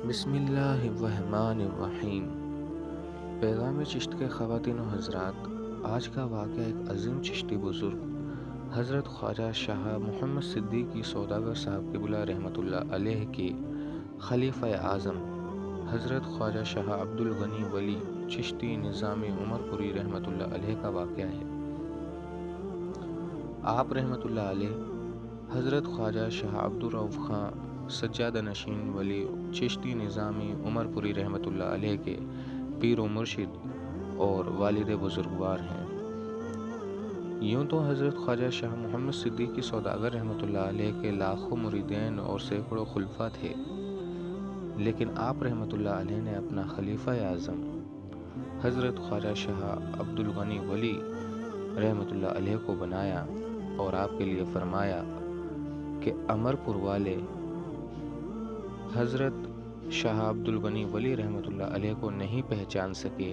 بسم اللہ الرحمن الرحیم۔ پیغام چشت کے خواتین و حضرات، آج کا واقعہ ایک عظیم چشتی بزرگ حضرت خواجہ شاہ محمد صدیقی سوداگر صاحب قبلہ رحمۃ اللہ علیہ کے خلیفہ اعظم حضرت خواجہ شاہ عبد الغنی ولی چشتی نظامی عمر پوری رحمۃ اللہ علیہ کا واقعہ ہے۔ آپ رحمۃ اللہ علیہ حضرت خواجہ شاہ عبد الرؤف خان سجادہ نشین ولی چشتی نظامی عمر پوری رحمۃ اللہ علیہ کے پیر و مرشد اور والد بزرگوار ہیں۔ یوں تو حضرت خواجہ شاہ محمد صدیقی سوداگر رحمۃ اللہ علیہ کے لاکھوں مریدین اور سینکڑوں خلفاء تھے، لیکن آپ رحمۃ اللہ علیہ نے اپنا خلیفہ اعظم حضرت خواجہ شاہ عبد الغنی ولی رحمۃ اللہ علیہ کو بنایا اور آپ کے لیے فرمایا کہ امر پور والے حضرت شاہ عبد الغنی ولی رحمۃ اللہ علیہ کو نہیں پہچان سکے،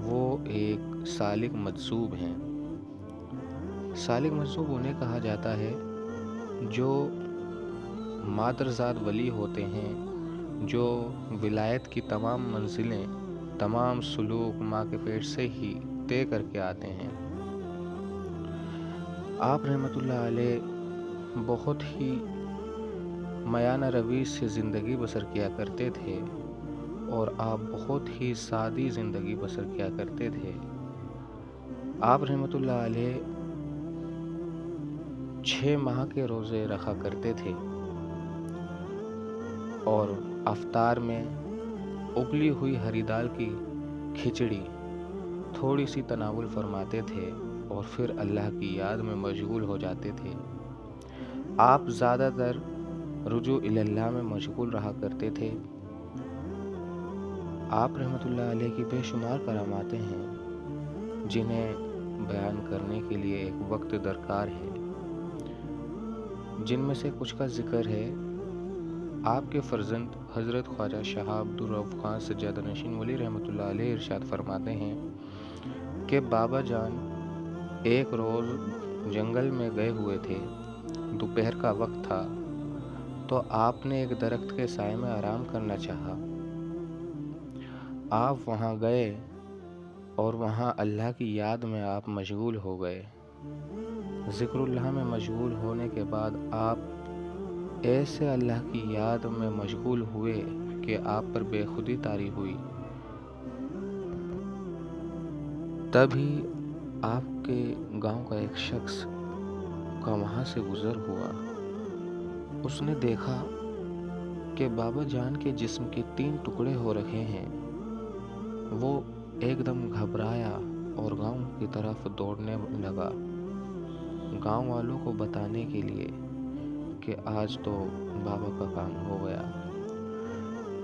وہ ایک سالک مجذوب ہیں۔ سالک مجذوب انہیں کہا جاتا ہے جو مادرزاد ولی ہوتے ہیں، جو ولایت کی تمام منزلیں، تمام سلوک ماں کے پیٹ سے ہی طے کر کے آتے ہیں۔ آپ رحمۃ اللہ علیہ بہت ہی میانہ روی سے زندگی بسر کیا کرتے تھے اور آپ بہت ہی سادی زندگی بسر کیا کرتے تھے۔ آپ رحمۃ اللہ علیہ 6 ماہ کے روزے رکھا کرتے تھے اور افطار میں ابلی ہوئی ہری دال کی کھچڑی تھوڑی سی تناول فرماتے تھے اور پھر اللہ کی یاد میں مشغول ہو جاتے تھے۔ آپ زیادہ تر رجوع اللہ میں مشغول رہا کرتے تھے۔ آپ رحمۃ اللہ علیہ کی بے شمار کراماتیں ہیں جنہیں بیان کرنے کے لیے ایک وقت درکار ہے، جن میں سے کچھ کا ذکر ہے۔ آپ کے فرزند حضرت خواجہ شاہ عبد الرؤف خان سجادہ نشین ولی رحمۃ اللہ علیہ ارشاد فرماتے ہیں کہ بابا جان ایک روز جنگل میں گئے ہوئے تھے، دوپہر کا وقت تھا، تو آپ نے ایک درخت کے سائے میں آرام کرنا چاہا۔ آپ وہاں گئے اور وہاں اللہ کی یاد میں آپ مشغول ہو گئے۔ ذکر اللہ میں مشغول ہونے کے بعد آپ ایسے اللہ کی یاد میں مشغول ہوئے کہ آپ پر بے خودی طاری ہوئی۔ تبھی آپ کے گاؤں کا ایک شخص کا وہاں سے گزر ہوا۔ اس نے دیکھا کہ بابا جان کے جسم کے 3 ٹکڑے ہو رکھے ہیں۔ وہ ایک دم گھبرایا اور گاؤں کی طرف دوڑنے لگا، گاؤں والوں کو بتانے کے لیے کہ آج تو بابا کا کام ہو گیا۔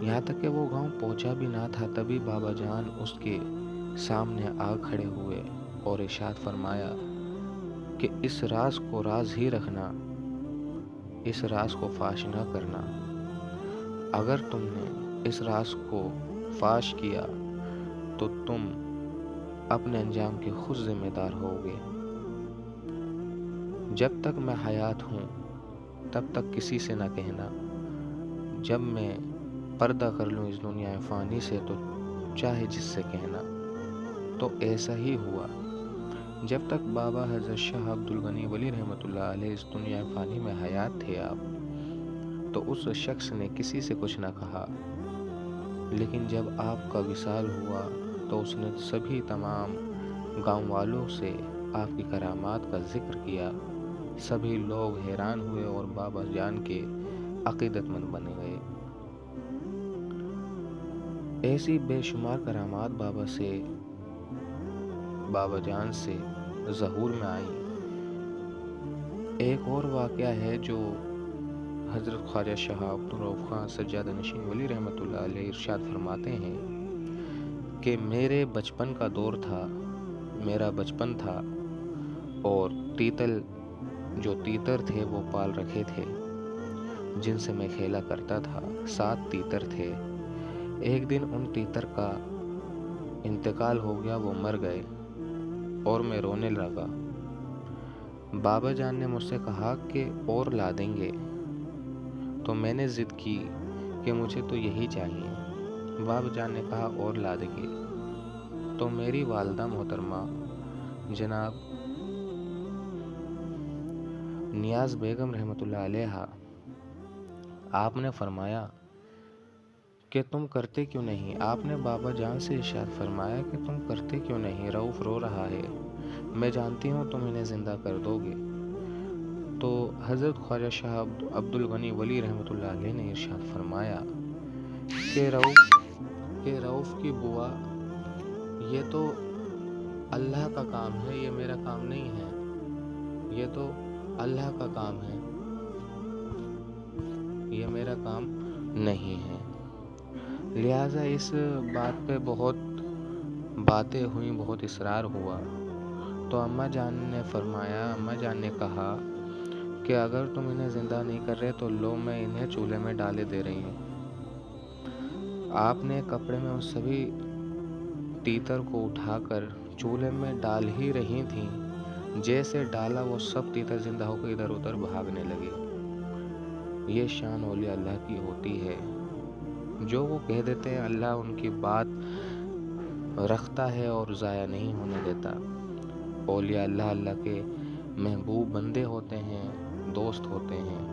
یہاں تک کہ وہ گاؤں پہنچا بھی نہ تھا، تبھی بابا جان اس کے سامنے آ کھڑے ہوئے اور ارشاد فرمایا کہ اس راز کو راز ہی رکھنا، اس راز کو فاش نہ کرنا۔ اگر تم نے اس راز کو فاش کیا تو تم اپنے انجام کے خود ذمہ دار ہوگے۔ جب تک میں حیات ہوں تب تک کسی سے نہ کہنا، جب میں پردہ کر لوں اس دنیا فانی سے تو چاہے جس سے کہنا۔ تو ایسا ہی ہوا۔ جب تک بابا حضرت شاہ عبد الغنی ولی رحمۃ اللہ علیہ اس دنیا فانی میں حیات تھے آپ، تو اس شخص نے کسی سے کچھ نہ کہا، لیکن جب آپ کا وصال ہوا تو اس نے سبھی تمام گاؤں والوں سے آپ کی کرامات کا ذکر کیا۔ سبھی لوگ حیران ہوئے اور بابا جان کے عقیدت مند بن گئے۔ ایسی بے شمار کرامات بابا جان سے ظہور میں آئی۔ ایک اور واقعہ ہے جو حضرت خواجہ شاہ عبد الرؤف خان سجادہ نشین ولی رحمۃ اللہ علیہ ارشاد فرماتے ہیں کہ میرے بچپن کا دور تھا، میرا بچپن تھا اور جو تیتر تھے وہ پال رکھے تھے جن سے میں کھیلا کرتا تھا۔ 7 تیتر تھے۔ ایک دن ان تیتر کا انتقال ہو گیا، وہ مر گئے اور میں رونے لگا۔ بابا جان نے مجھ سے کہا کہ اور لا دیں گے، تو میں نے ضد کی کہ مجھے تو یہی چاہیے۔ بابا جان نے کہا اور لا دیں۔ تو میری والدہ محترمہ جناب نیاز بیگم رحمۃ اللہ علیہ، آپ نے فرمایا کہ تم کرتے کیوں نہیں؟ آپ نے بابا جان سے ارشاد فرمایا کہ تم کرتے کیوں نہیں؟ رؤف رو رہا ہے، میں جانتی ہوں تم انہیں زندہ کر دو گے۔ تو حضرت خواجہ شاہ عبد الغنی ولی رحمۃ اللہ علیہ نے ارشاد فرمایا کہ رؤف کی بوا، یہ تو اللہ کا کام ہے، یہ میرا کام نہیں ہے، یہ تو اللہ کا کام ہے، یہ میرا کام نہیں ہے۔ لہٰذا اس بات پہ بہت باتیں ہوئیں، بہت اصرار ہوا۔ تو اماں جان نے کہا کہ اگر تم انہیں زندہ نہیں کر رہے تو لو، میں انہیں چولہے میں ڈالے دے رہی ہوں۔ آپ نے کپڑے میں اس سبھی تیتر کو اٹھا کر چولہے میں ڈال ہی رہی تھیں، جیسے ڈالا وہ سب تیتر زندہ ہو کر ادھر ادھر بھاگنے لگے۔ یہ شان اولیاء اللہ کی ہوتی ہے، جو وہ کہہ دیتے ہیں اللہ ان کی بات رکھتا ہے اور ضائع نہیں ہونے دیتا۔ اولیاء اللہ کے محبوب بندے ہوتے ہیں، دوست ہوتے ہیں۔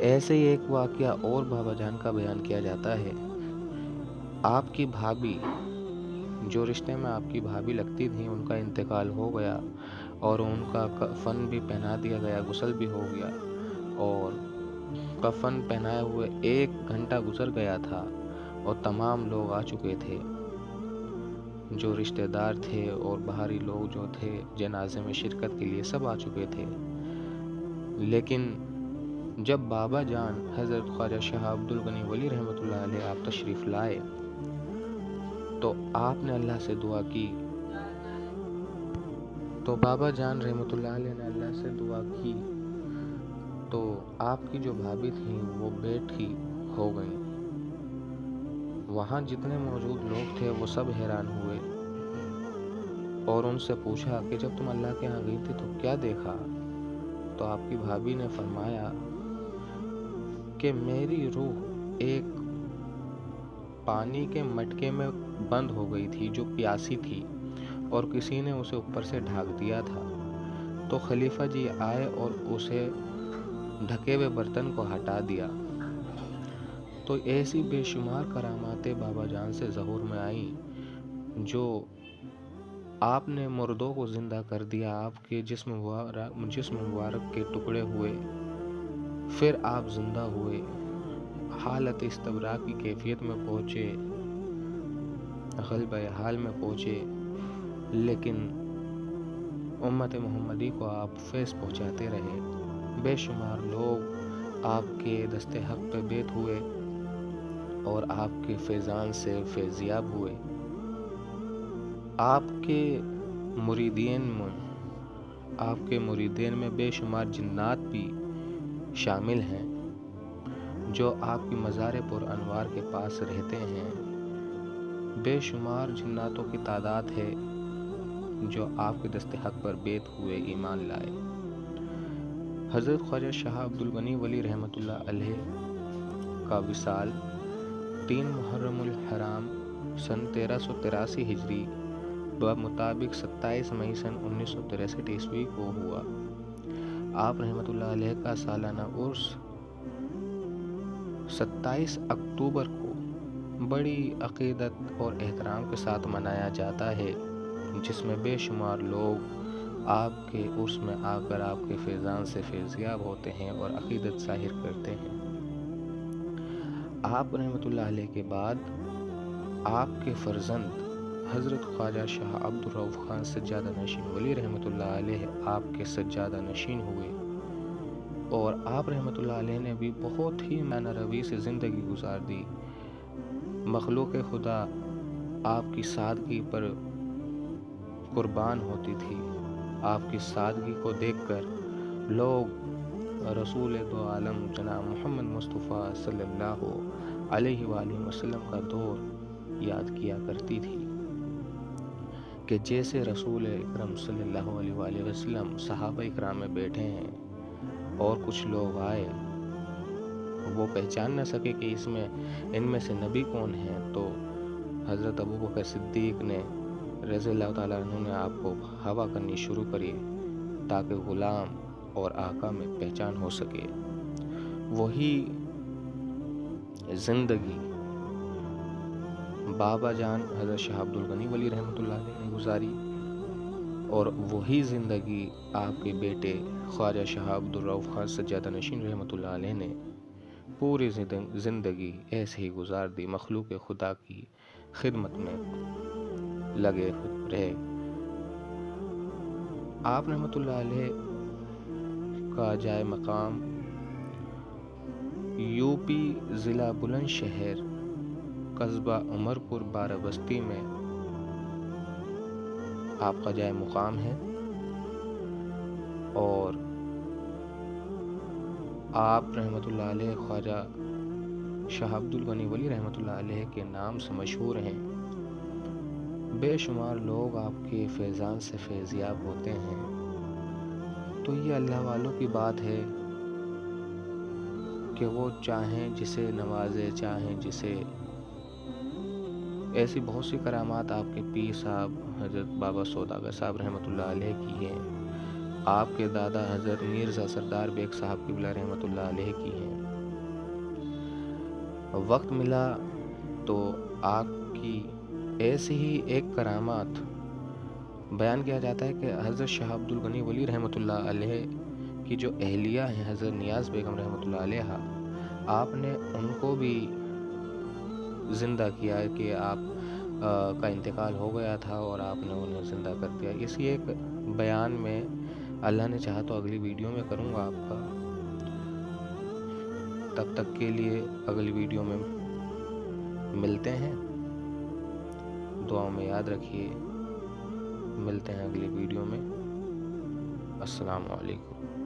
ایسے ہی ایک واقعہ اور بابا جان کا بیان کیا جاتا ہے۔ آپ کی بھابھی، جو رشتے میں آپ کی بھابھی لگتی تھی، ان کا انتقال ہو گیا اور ان کا کفن بھی پہنا دیا گیا، غسل بھی ہو گیا، اور کفن پہنائے ہوئے 1 گھنٹہ گزر گیا تھا اور تمام لوگ آ چکے تھے، جو رشتہ دار تھے اور باہری لوگ جو تھے جنازے میں شرکت کے لیے سب آ چکے تھے۔ لیکن جب بابا جان حضرت خواجہ شاہ عبد الغنی ولی رحمۃ اللہ علیہ آپ تشریف لائے تو آپ نے اللہ سے دعا کی، تو بابا جان رحمۃ اللہ علیہ نے اللہ سے دعا کی تو آپ کی جو بھابھی تھیں وہ بیٹھی ہو گئیں۔ وہاں جتنے موجود لوگ تھے وہ سب حیران ہوئے اور ان سے پوچھا کہ جب تم اللہ کے یہاں گئی تھی تو کیا دیکھا؟ تو آپ کی بھابھی نے فرمایا کہ میری روح ایک پانی کے مٹکے میں بند ہو گئی تھی جو پیاسی تھی، اور کسی نے اسے اوپر سے ڈھانک دیا تھا۔ تو خلیفہ جی آئے اور اسے ڈھکے ہوئے برتن کو ہٹا دیا۔ تو ایسی بے شمار کراماتیں بابا جان سے ظہور میں آئیں، جو آپ نے مردوں کو زندہ کر دیا، آپ کے جسم مبارک کے ٹکڑے ہوئے، پھر آپ زندہ ہوئے، حالت استبراء کی کیفیت میں پہنچے، غلبہ حال میں پہنچے، لیکن امت محمدی کو آپ فیض پہنچاتے رہے۔ بے شمار لوگ آپ کے دست حق پہ بیت ہوئے اور آپ کے فیضان سے فیضیاب ہوئے۔ آپ کے مریدین میں بے شمار جنات بھی شامل ہیں، جو آپ کی مزار پر انوار کے پاس رہتے ہیں۔ بے شمار جناتوں کی تعداد ہے جو آپ کے دست حق پر بیت ہوئے، ایمان لائے۔ حضرت خواجہ شاہ عبد الغنی ولی رحمۃ اللہ علیہ کا وصال 3 محرم الحرام سن 1383 ہجری بمطابق 27 مئی سن 1963 عیسوی کو ہوا۔ آپ رحمۃ اللہ علیہ کا سالانہ عرس 27 اکتوبر کو بڑی عقیدت اور احترام کے ساتھ منایا جاتا ہے، جس میں بے شمار لوگ آپ کے عرس میں آ کر آپ کے فیضان سے فیضیاب ہوتے ہیں اور عقیدت ظاہر کرتے ہیں۔ آپ رحمۃ اللہ علیہ کے بعد آپ کے فرزند حضرت خواجہ شاہ عبد الرؤف خان سجادہ نشین ولی رحمۃ اللہ علیہ آپ کے سجادہ نشین ہوئے، اور آپ رحمۃ اللہ علیہ نے بھی بہت ہی معنی روی سے زندگی گزار دی۔ مخلوق خدا آپ کی سادگی پر قربان ہوتی تھی۔ آپ کی سادگی کو دیکھ کر لوگ رسول دو عالم جناب محمد مصطفیٰ صلی اللہ علیہ وآلہ وسلم کا دور یاد کیا کرتی تھی، کہ جیسے رسول اکرم صلی اللہ علیہ وآلہ وسلم صحابہ اکرام میں بیٹھے ہیں اور کچھ لوگ آئے، وہ پہچان نہ سکے کہ ان میں سے نبی کون ہیں، تو حضرت ابوبکر صدیق نے رضی اللہ تعالیٰ عنہ نے آپ کو ہوا کرنی شروع کری تاکہ غلام اور آقا میں پہچان ہو سکے۔ وہی زندگی بابا جان حضرت شاہ عبد الغنی ولی رحمۃ اللہ علیہ نے گزاری، اور وہی زندگی آپ کے بیٹے خواجہ شاہ عبد الرؤف خان سجادہ نشین رحمۃ اللہ علیہ نے پوری زندگی ایسے ہی گزار دی، مخلوق خدا کی خدمت میں لگے رہے۔ آپ رحمۃ اللہ علیہ کا جائے مقام یوپی ضلع بلند شہر قصبہ عمر پور بارہ بستی میں آپ کا جائے مقام ہے، اور آپ رحمۃ اللہ علیہ خواجہ شاہ عبد الغنی ولی رحمۃ اللہ علیہ کے نام سے مشہور ہیں۔ بے شمار لوگ آپ کے فیضان سے فیضیاب ہوتے ہیں، تو یہ اللہ والوں کی بات ہے کہ وہ چاہیں جسے نوازے، چاہیں جسے۔ ایسی بہت سی کرامات آپ کے پیر صاحب حضرت بابا سوداگر صاحب رحمۃ اللہ علیہ کی ہیں، آپ کے دادا حضرت مرزا سردار بیگ صاحب قبلہ رحمۃ اللہ علیہ کی ہیں۔ وقت ملا تو آپ کی ایسی ہی ایک کرامات بیان کیا جاتا ہے کہ حضرت شاہ عبد الغنی ولی رحمۃ اللہ علیہ کی جو اہلیہ ہیں حضرت نیاز بیگم رحمۃ اللہ علیہ، آپ نے ان کو بھی زندہ کیا کہ آپ کا انتقال ہو گیا تھا اور آپ نے انہیں زندہ کر دیا۔ اسی ایک بیان میں اللہ نے چاہا تو اگلی ویڈیو میں کروں گا آپ کا۔ تب تک کے لیے اگلی ویڈیو میں ملتے ہیں، دعاؤں میں یاد رکھیے۔ ملتے ہیں اگلی ویڈیو میں۔ السلام علیکم۔